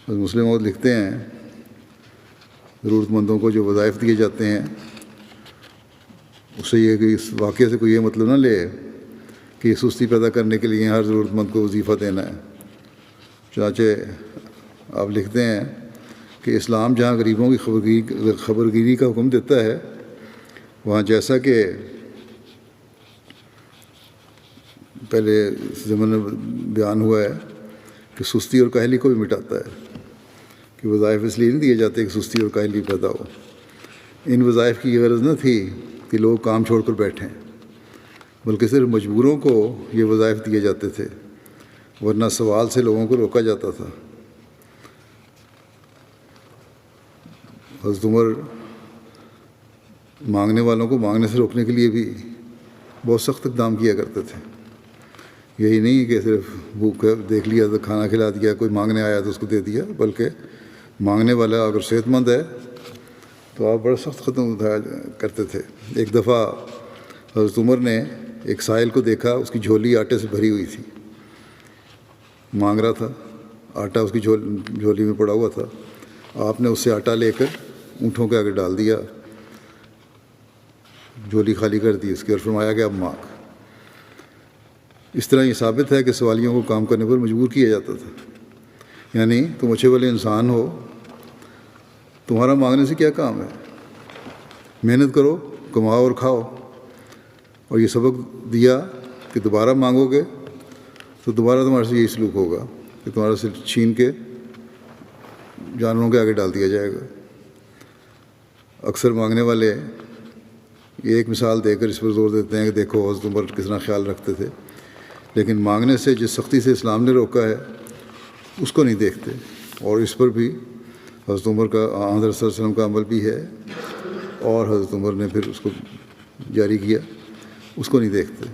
حضرت مسلم موعود لکھتے ہیں ضرورت مندوں کو جو وظائف دیے جاتے ہیں اس سے یہ کہ اس واقعے سے کوئی یہ مطلب نہ لے کہ یہ سستی پیدا کرنے کے لیے ہر ضرورت مند کو وظیفہ دینا ہے۔ چنانچہ آپ لکھتے ہیں کہ اسلام جہاں غریبوں کی خبرگیری کا حکم دیتا ہے وہاں جیسا کہ پہلے زمانے میں بیان ہوا ہے کہ سستی اور کاہلی کو بھی مٹاتا ہے، کہ وظائف اس لیے نہیں دیے جاتے کہ سستی اور کاہلی پیدا ہو۔ ان وظائف کی یہ غرض نہ تھی کہ لوگ کام چھوڑ کر بیٹھیں، بلکہ صرف مجبوروں کو یہ وظائف دیے جاتے تھے، ورنہ سوال سے لوگوں کو روکا جاتا تھا۔ حضرت عمر مانگنے والوں کو مانگنے سے روکنے کے لیے بھی بہت سخت اقدام کیا کرتے تھے۔ یہی نہیں کہ صرف بھوک دیکھ لیا تو کھانا کھلا دیا، کوئی مانگنے آیا تو اس کو دے دیا، بلکہ مانگنے والا اگر صحت مند ہے تو آپ بڑا سخت قدم اٹھایا کرتے تھے۔ ایک دفعہ حضرت عمر نے ایک سائل کو دیکھا، اس کی جھولی آٹے سے بھری ہوئی تھی، مانگ رہا تھا، آٹا اس کی جھولی میں پڑا ہوا تھا۔ آپ نے اس سے آٹا لے کر اونٹوں کے آگے ڈال دیا، جھولی خالی کر دی اس کی، اور فرمایا کہ اب مانگ۔ اس طرح یہ ثابت ہے کہ سوالیوں کو کام کرنے پر مجبور کیا جاتا تھا، یعنی تم اچھے والے انسان ہو، تمہارا مانگنے سے کیا کام ہے، محنت کرو، کماؤ اور کھاؤ۔ اور یہ سبق دیا کہ دوبارہ مانگو گے تو دوبارہ تمہارے سے یہی سلوک ہوگا کہ تمہارے سے چھین کے جانوروں کے آگے ڈال دیا جائے گا۔ اکثر مانگنے والے یہ ایک مثال دے کر اس پر زور دیتے ہیں کہ دیکھو حضرت عمر کس طرح خیال رکھتے تھے، لیکن مانگنے سے جس سختی سے اسلام نے روکا ہے اس کو نہیں دیکھتے، اور اس پر بھی حضرت عمر کا حضرت صلی اللہ علیہ وسلم کا عمل بھی ہے، اور حضرت عمر نے پھر اس کو جاری کیا، اس کو نہیں دیکھتے۔